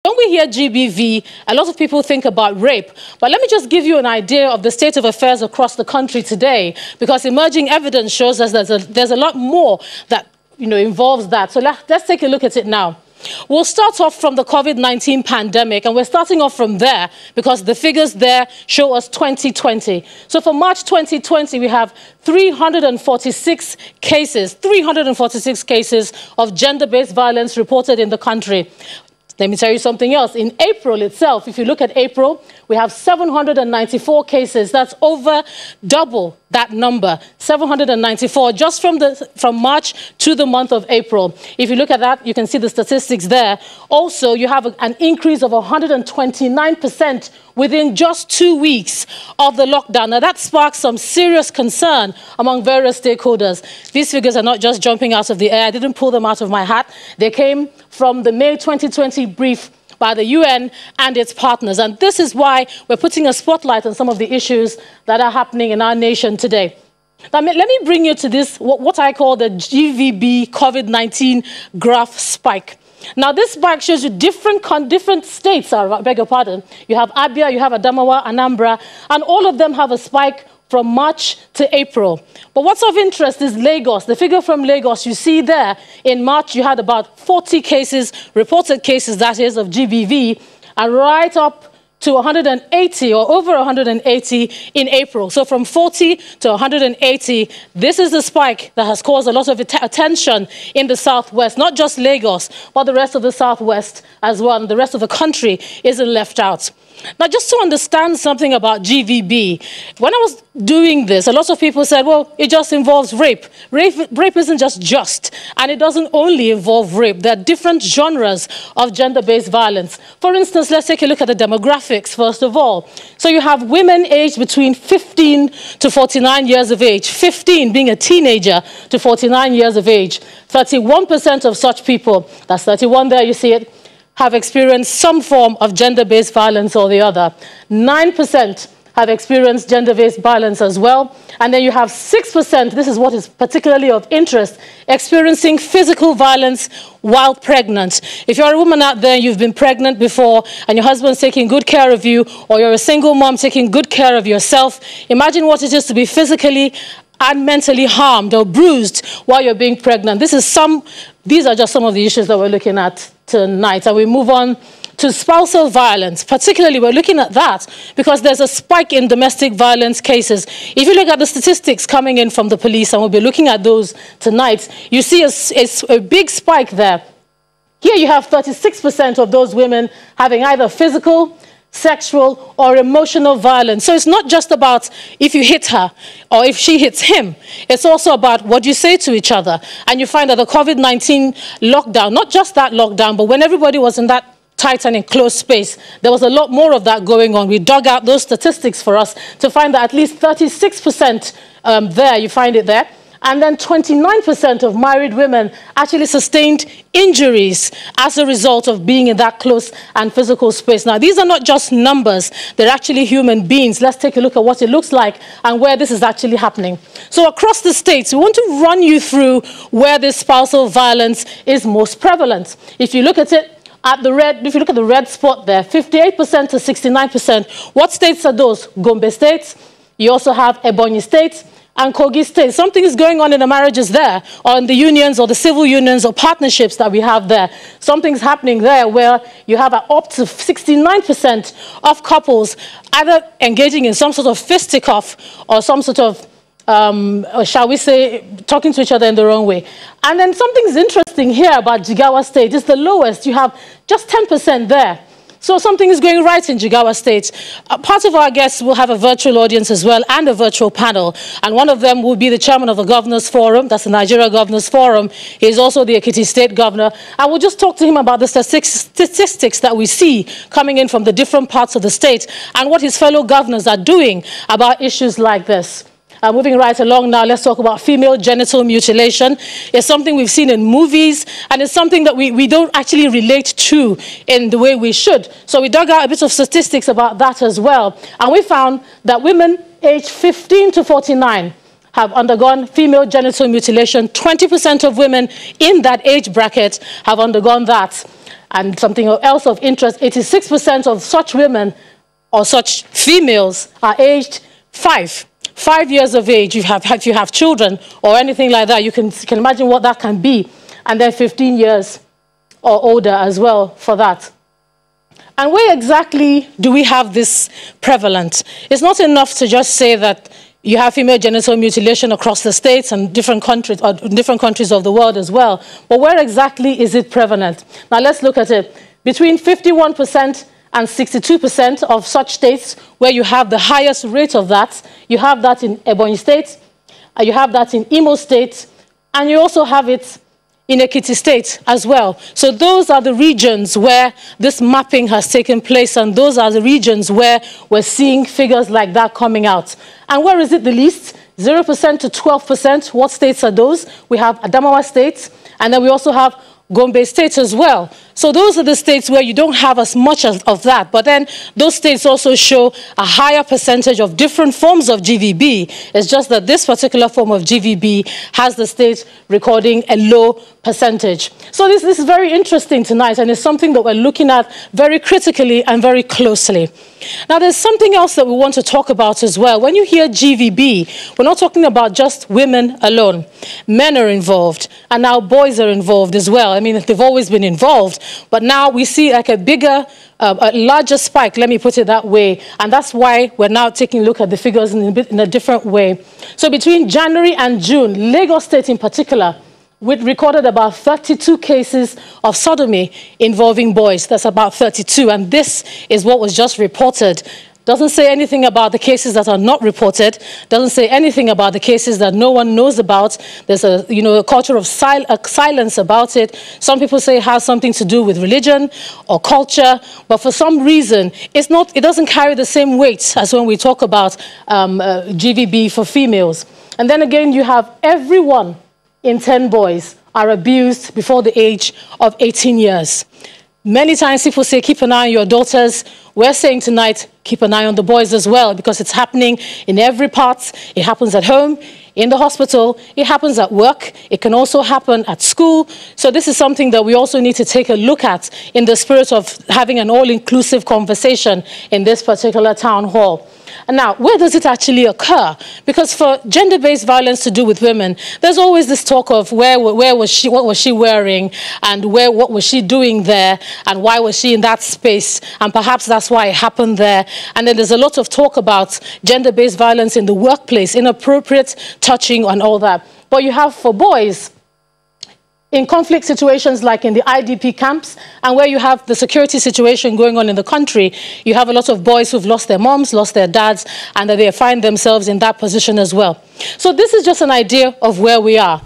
When we hear GBV, a lot of people think about rape. But let me just give you an idea of the state of affairs across the country today, because emerging evidence shows us there's a lot more that involves that. So let's take a look at it now. We'll start off from the COVID-19 pandemic, and we're starting off from there because the figures there show us 2020. So for March 2020, we have 346 cases of gender-based violence reported in the country. Let me tell you something else. In April itself, if you look at April, we have 794 cases. That's over double that number, 794, just from March to the month of April. If you look at that, you can see the statistics there. Also, you have an increase of 129% within just 2 weeks of the lockdown. Now, that sparks some serious concern among various stakeholders. These figures are not just jumping out of the air. I didn't pull them out of my hat. They came from the May 2020 brief by the UN and its partners. And this is why we're putting a spotlight on some of the issues that are happening in our nation today. Now, let me bring you to this, what I call the GBV COVID-19 graph spike. Now, this spike shows you different states, I beg your pardon. You have Abia, you have Adamawa, Anambra, and all of them have a spike from March to April. But what's of interest is Lagos. The figure from Lagos, you see there, in March you had about 40 cases, reported cases, that is, of GBV, and right up to 180 or over 180 in April. So from 40 to 180, this is the spike that has caused a lot of attention in the Southwest, not just Lagos, but the rest of the Southwest as well. And the rest of the country isn't left out. Now, just to understand something about GBV, when I was doing this, a lot of people said, well, it just involves rape. Rape isn't just, and it doesn't only involve rape. There are different genres of gender-based violence. For instance, let's take a look at the demographics, first of all. So you have women aged between 15 to 49 years of age, 15 being a teenager to 49 years of age. 31% of such people, that's 31 there, you see it, have experienced some form of gender-based violence or the other. 9% have experienced gender-based violence as well. And then you have 6%, this is what is particularly of interest, experiencing physical violence while pregnant. If you're a woman out there, you've been pregnant before, and your husband's taking good care of you, or you're a single mom taking good care of yourself, imagine what it is to be physically and mentally harmed or bruised while you're being pregnant. These are just some of the issues that we're looking at tonight. And we move on to spousal violence. Particularly, we're looking at that because there's a spike in domestic violence cases. If you look at the statistics coming in from the police, and we'll be looking at those tonight, you see a big spike there. Here you have 36% of those women having either physical, sexual or emotional violence. So it's not just about if you hit her or if she hits him. It's also about what you say to each other. And you find that the COVID-19 lockdown, not just that lockdown, but when everybody was in that tight and enclosed space, there was a lot more of that going on. We dug out those statistics for us to find that at least 36% there, you find it there. And then 29% of married women actually sustained injuries as a result of being in that close and physical space. Now, these are not just numbers. They're actually human beings. Let's take a look at what it looks like and where this is actually happening. So across the states, we want to run you through where this spousal violence is most prevalent. If you look at it, if you look at the red spot there, 58% to 69%. What states are those? Gombe states. You also have Ebonyi states and Kogi State. Something is going on in the marriages there, or in the unions or the civil unions or partnerships that we have there. Something's happening there where you have up to 69% of couples either engaging in some sort of fisticuff or some sort of, or shall we say, talking to each other in the wrong way. And then something's interesting here about Jigawa State. It's the lowest. You have just 10% there. So something is going right in Jigawa State. Part of our guests will have a virtual audience as well and a virtual panel. And one of them will be the chairman of the Governors Forum. That's the Nigeria Governors Forum. He is also the Ekiti State Governor. And we'll just talk to him about the statistics that we see coming in from the different parts of the state and what his fellow governors are doing about issues like this. Moving right along now, let's talk about female genital mutilation. It's something we've seen in movies, and it's something that we don't actually relate to in the way we should. So we dug out a bit of statistics about that as well. And we found that women aged 15 to 49 have undergone female genital mutilation. 20% of women in that age bracket have undergone that. And something else of interest, 86% of such women or such females are aged 5 years of age. If you have children or anything like that, you can imagine what that can be. And then 15 years or older as well for that. And where exactly do we have this prevalent? It's not enough to just say that you have female genital mutilation across the states and different countries, or different countries of the world as well. But where exactly is it prevalent? Now let's look at it. Between 51% and 62% of such states where you have the highest rate of that, you have that in Ebonyi State, you have that in Imo State, and you also have it in Ekiti State as well. So those are the regions where this mapping has taken place, and those are the regions where we're seeing figures like that coming out. And where is it the least? 0% to 12%. What states are those? We have Adamawa State, and then we also have Gombe State as well. So those are the states where you don't have as much of that. But then those states also show a higher percentage of different forms of GVB. It's just that this particular form of GVB has the state recording a low percentage. So this is very interesting tonight, and it's something that we're looking at very critically and very closely. Now, there's something else that we want to talk about as well. When you hear GVB, we're not talking about just women alone. Men are involved, and now boys are involved as well. I mean, they've always been involved, but now we see like a bigger, a larger spike, let me put it that way, and that's why we're now taking a look at the figures in a different way. So between January and June, Lagos State in particular, we recorded about 32 cases of sodomy involving boys. That's about 32, and this is what was just reported. Doesn't say anything about the cases that are not reported. Doesn't say anything about the cases that no one knows about. There's a culture of silence about it. Some people say it has something to do with religion or culture, but for some reason it doesn't carry the same weight as when we talk about GVB for females. And then again, you have everyone in 10 boys are abused before the age of 18 years. Many times people say, keep an eye on your daughters. We're saying tonight, keep an eye on the boys as well, because it's happening in every part. It happens at home, in the hospital, it happens at work, it can also happen at school. So this is something that we also need to take a look at in the spirit of having an all-inclusive conversation in this particular town hall. And now, where does it actually occur? Because for gender-based violence to do with women, there's always this talk of where was she, what was she wearing, and what was she doing there, and why was she in that space, and perhaps that's why it happened there. And then there's a lot of talk about gender-based violence in the workplace, inappropriate touching and all that. But you have for boys, in conflict situations like in the IDP camps, and where you have the security situation going on in the country, you have a lot of boys who've lost their moms, lost their dads, and that they find themselves in that position as well. So this is just an idea of where we are.